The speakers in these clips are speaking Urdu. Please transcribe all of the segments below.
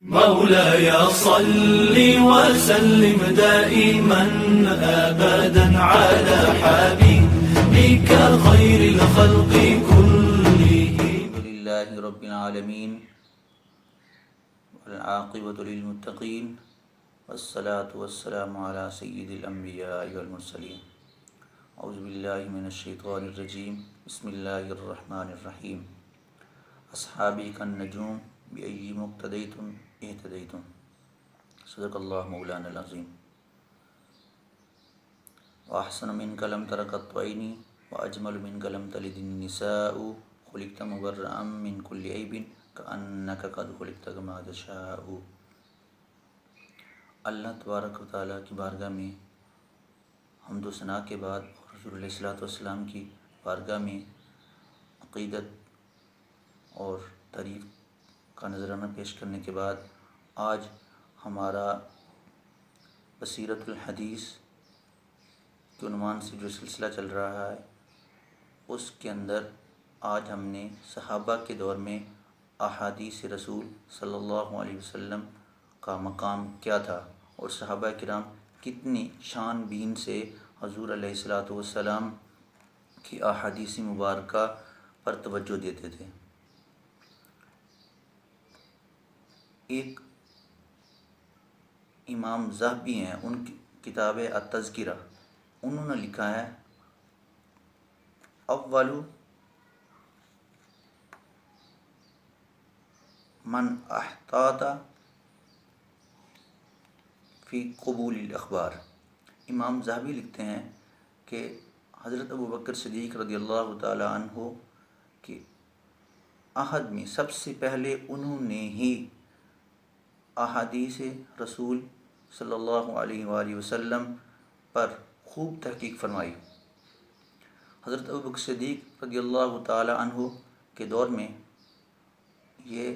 مولاي صل وسلم دائما أبدا على حبيبك خير الخلق كلهم. لله رب العالمين والعاقبة للمتقين والصلاة والسلام على سيد الأنبياء والمرسلين. أعوذ بالله من الشيطان الرجيم. بسم الله الرحمن الرحيم. أصحابي كالنجوم بأي مقتديتم اهتديتم. صدق الله مولانا العظيم. وأحسن منك لم تر قط عيني وأجمل منك لم تلد النساء خلقت مبرأ من كل عيب كأنك قد خلقت كما تشاء. اللہ تبارک و تعالیٰ کی بارگاہ میں حمد و ثناء کے بعد اور حضور علیہ الصلوۃ والسلام کی بارگاہ میں عقیدت اور تعریف کا نذرانہ پیش کرنے کے بعد آج ہمارا بصیرت الحدیث کے عنوان سے جو سلسلہ چل رہا ہے اس کے اندر آج ہم نے صحابہ کے دور میں احادیث رسول صلی اللہ علیہ وسلم کا مقام کیا تھا اور صحابہ کرام کتنی شان بین سے حضور علیہ الصلوۃ والسلام کی احادیث مبارکہ پر توجہ دیتے تھے. ایک امام ذہبی ہیں، ان کی کتاب التذکرہ، انہوں نے لکھا ہے اول من احتاط فی قبول الاخبار. امام ذہبی لکھتے ہیں کہ حضرت ابوبکر صدیق رضی اللہ تعالی عنہ کے عہد میں سب سے پہلے انہوں نے ہی احادیث رسول صلی اللہ علیہ وآلہ وسلم پر خوب تحقیق فرمائی. حضرت ابوبکر صدیق رضی اللہ تعالی عنہ کے دور میں یہ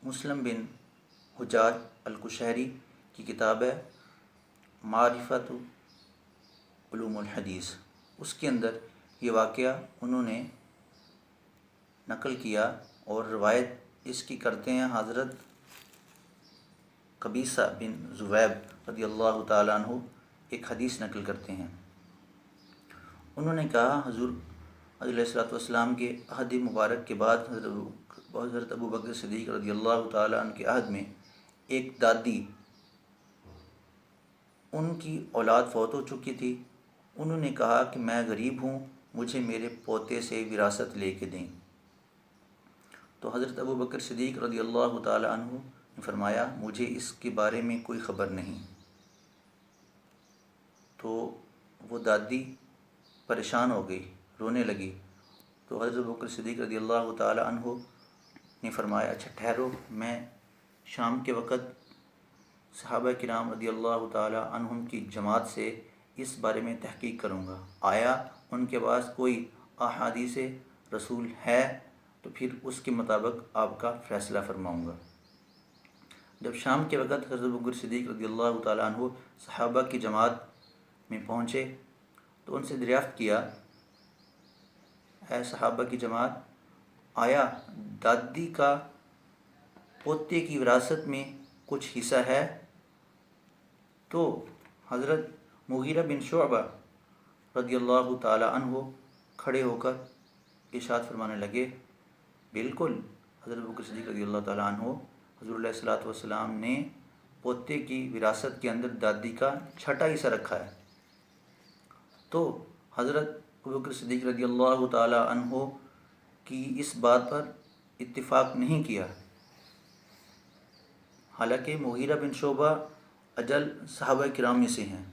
مسلم بن حجاج القشیری کی کتاب ہے معرفت علوم الحدیث، اس کے اندر یہ واقعہ انہوں نے نقل کیا اور روایت اس کی کرتے ہیں حضرت قبیصہ بن ذؤیب رضی اللہ تعالیٰ عنہ. ایک حدیث نقل کرتے ہیں. انہوں نے کہا حضور علیہ الصلوۃ والسلام کے عہد مبارک کے بعد حضرت ابوبکر صدیق رضی اللہ تعالیٰ عنہ کے عہد میں ایک دادی، ان کی اولاد فوت ہو چکی تھی. انہوں نے کہا کہ میں غریب ہوں، مجھے میرے پوتے سے وراثت لے کے دیں. تو حضرت ابوبکر صدیق رضی اللہ تعالیٰ عنہ نے فرمایا مجھے اس کے بارے میں کوئی خبر نہیں. تو وہ دادی پریشان ہو گئی، رونے لگی. تو حضرت ابوبکر صدیق رضی اللہ تعالیٰ عنہ نے فرمایا اچھا ٹھہرو، میں شام کے وقت صحابہ کرام رضی اللہ تعالیٰ عنہم کی جماعت سے اس بارے میں تحقیق کروں گا، آیا ان کے پاس کوئی احادیث رسول ہے تو پھر اس کے مطابق آپ کا فیصلہ فرماؤں گا. جب شام کے وقت حضرت ابوبکر صدیق رضی اللہ تعالیٰ عنہ صحابہ کی جماعت میں پہنچے تو ان سے دریافت کیا اے صحابہ کی جماعت، آیا دادی کا پوتے کی وراثت میں کچھ حصہ ہے؟ تو حضرت مغیرہ بن شعبہ رضی اللہ تعالیٰ عنہ کھڑے ہو کر ارشاد فرمانے لگے بالکل. حضرت ابوبکر صدیق رضی اللہ تعالیٰ عنہ حضور علیہ الصلوۃ والسلام نے پوتے کی وراثت کے اندر دادی کا چھٹا حصہ رکھا ہے. تو حضرت ابوبکر صدیق رضی اللہ تعالیٰ عنہ کی اس بات پر اتفاق نہیں کیا، حالانکہ مغیرہ بن شعبہ اجل صحابہ کرام میں سے ہیں.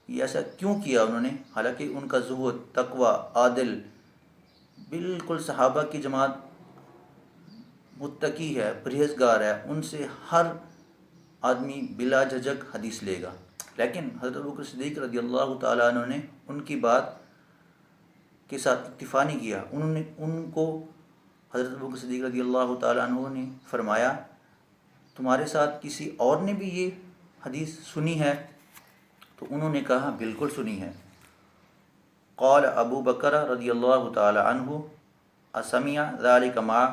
یہ ایسا کیوں کیا انہوں نے، حالانکہ ان کا زہد، تقوی، عادل، بالکل صحابہ کی جماعت متقی ہے، پرہیزگار ہے، ان سے ہر آدمی بلا جھجک حدیث لے گا. لیکن حضرت ابوبکر صدیق رضی اللہ تعالیٰ عنہ نے ان کی بات کے ساتھ اتفاق نہیں کیا. انہوں نے ان کو حضرت ابوبکر صدیق رضی اللہ تعالیٰ عنہ نے فرمایا تمہارے ساتھ کسی اور نے بھی یہ حدیث سنی ہے؟ تو انہوں نے کہا بالکل سنی ہے. قال ابو بکر رضی اللہ تعالی عنہ اسمع ذلك مع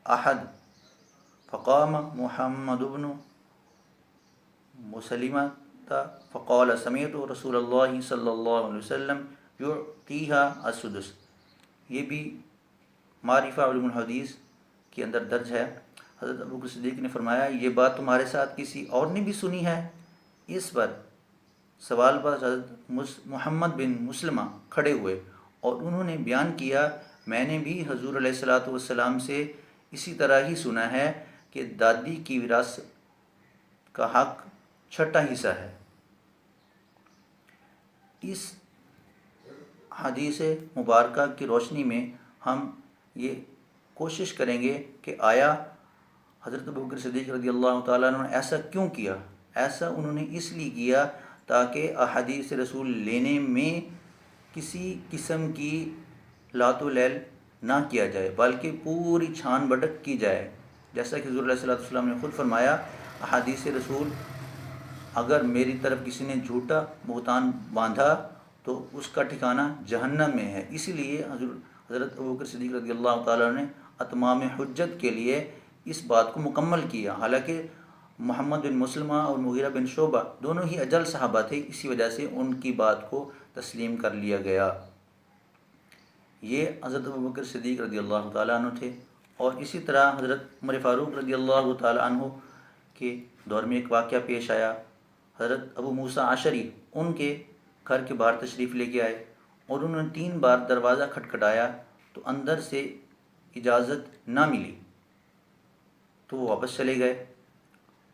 احد فقام محمد بن مسلمہ فقال سمعت رسول اللہ صلی اللہ علیہ وسلم یعطیها السدس۔ یہ بھی معرفہ علوم الحدیث کے اندر درج ہے۔ حضرت ابوبکر صدیق نے فرمایا یہ بات تمہارے ساتھ کسی اور نے بھی سنی ہے؟ اس پر سوال پر حضرت محمد بن مسلمہ کھڑے ہوئے اور انہوں نے بیان کیا میں نے بھی حضور علیہ الصلاۃ والسلام سے اسی طرح ہی سنا ہے کہ دادی کی وراثت کا حق چھٹا حصہ ہے۔ اس حدیث مبارکہ کی روشنی میں ہم یہ کوشش کریں گے کہ آیا حضرت ابوبکر صدیق رضی اللہ تعالیٰ عنہ نے ایسا کیوں کیا؟ ایسا انہوں نے اس لیے کیا تاکہ احادیث رسول لینے میں کسی قسم کی لات و لیل نہ کیا جائے بلکہ پوری چھان بٹک کی جائے، جیسا کہ حضور علیہ الصلوۃ والسلام نے خود فرمایا احادیث رسول اگر میری طرف کسی نے جھوٹا بہتان باندھا تو اس کا ٹھکانہ جہنم میں ہے۔ اسی لیے حضرت ابوبکر صدیق رضی اللہ تعالیٰ نے اتمام حجت کے لیے اس بات کو مکمل کیا۔ حالانکہ محمد بن مسلمہ اور مغیرہ بن شعبہ دونوں ہی اجل صحابہ تھے، اسی وجہ سے ان کی بات کو تسلیم کر لیا گیا۔ یہ حضرت ابوبکر صدیق رضی اللہ تعالیٰ عنہ تھے۔ اور اسی طرح حضرت عمر فاروق رضی اللہ تعالیٰ عنہ کے دور میں ایک واقعہ پیش آیا۔ حضرت ابو موسیٰ عشری ان کے گھر کے باہر تشریف لے کے آئے اور انہوں نے 3 بار دروازہ کھٹکھٹایا تو اندر سے اجازت نہ ملی تو وہ واپس چلے گئے۔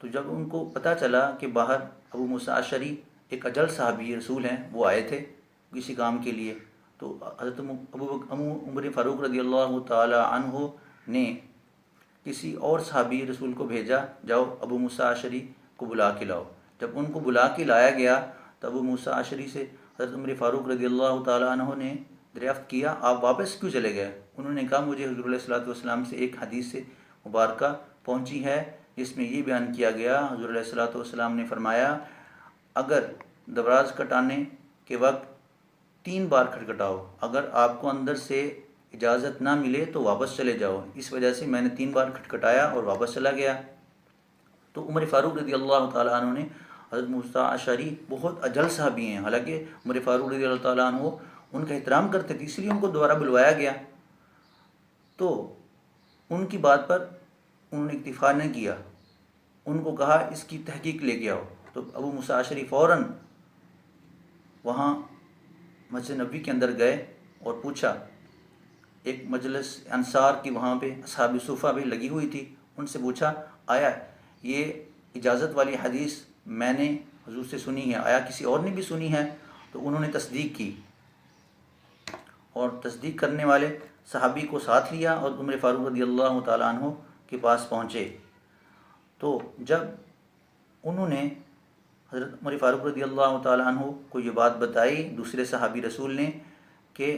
تو جب ان کو پتہ چلا کہ باہر ابو موسیٰ عشری ایک اجل صحابی رسول ہیں، وہ آئے تھے کسی کام کے لیے، تو حضرت عمر فاروق رضی اللہ تعالی عنہ نے کسی اور صحابی رسول کو بھیجا جاؤ ابو موسیٰ عشری کو بلا کے لاؤ۔ جب ان کو بلا کے لایا گیا تو ابو موسیٰ عشری سے حضرت عمر فاروق رضی اللہ تعالی عنہ نے دریافت کیا آپ واپس کیوں چلے گئے؟ انہوں نے کہا مجھے حضور علیہ الصلوۃ والسلام سے ایک حدیث مبارکہ پہنچی ہے جس میں یہ بیان کیا گیا، حضور علیہ الصلوۃ والسلام نے فرمایا اگر دراز کٹانے کے وقت 3 بار کھٹکھٹاؤ، اگر آپ کو اندر سے اجازت نہ ملے تو واپس چلے جاؤ۔ اس وجہ سے میں نے 3 بار کھٹکھٹایا اور واپس چلا گیا۔ تو عمر فاروق رضی اللہ تعالیٰ عنہ نے حضرت موسیٰ عشری بہت اجل صحابی ہیں، حالانکہ عمر فاروق رضی اللہ تعالیٰ عنہ ان کا احترام کرتے تھے، اس لیے ان کو دوبارہ بلوایا گیا۔ تو ان کی بات پر انہوں نے اکتفا نہ کیا، ان کو کہا اس کی تحقیق لے کے آؤ۔ تو ابو موسیٰ عشری فوراً وہاں مسجد نبوی کے اندر گئے اور پوچھا، ایک مجلس انصار کی وہاں پہ اصحاب صفہ بھی لگی ہوئی تھی، ان سے پوچھا آیا یہ اجازت والی حدیث میں نے حضور سے سنی ہے، آیا کسی اور نے بھی سنی ہے؟ تو انہوں نے تصدیق کی اور تصدیق کرنے والے صحابی کو ساتھ لیا اور عمر فاروق رضی اللہ تعالیٰ عنہ کے پاس پہنچے۔ تو جب انہوں نے حضرت عمر فاروق رضی اللہ تعالیٰ عنہ کو یہ بات بتائی دوسرے صحابی رسول نے کہ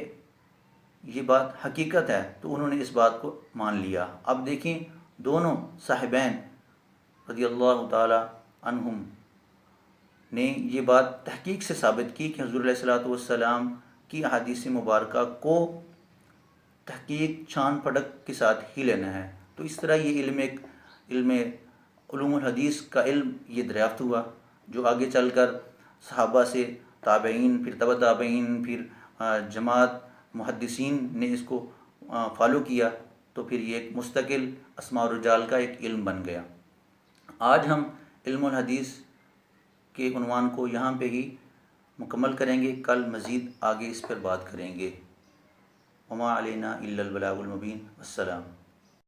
یہ بات حقیقت ہے، تو انہوں نے اس بات کو مان لیا۔ اب دیکھیں دونوں صاحبین رضی اللہ تعالیٰ عنہم نے یہ بات تحقیق سے ثابت کی کہ حضور علیہ الصلوۃ والسلام کی احادیث مبارکہ کو تحقیق چھان پھٹک کے ساتھ ہی لینا ہے۔ تو اس طرح یہ علم علوم الحدیث کا علم یہ دریافت ہوا، جو آگے چل کر صحابہ سے تابعین، پھر تبع تابعین، پھر جماعت محدثین نے اس کو فالو کیا، تو پھر یہ ایک مستقل اسماء الرجال کا ایک علم بن گیا۔ آج ہم علم الحدیث کے عنوان کو یہاں پہ ہی مکمل کریں گے، کل مزید آگے اس پر بات کریں گے۔ وما علینا الا البلاغ المبین۔ السلام۔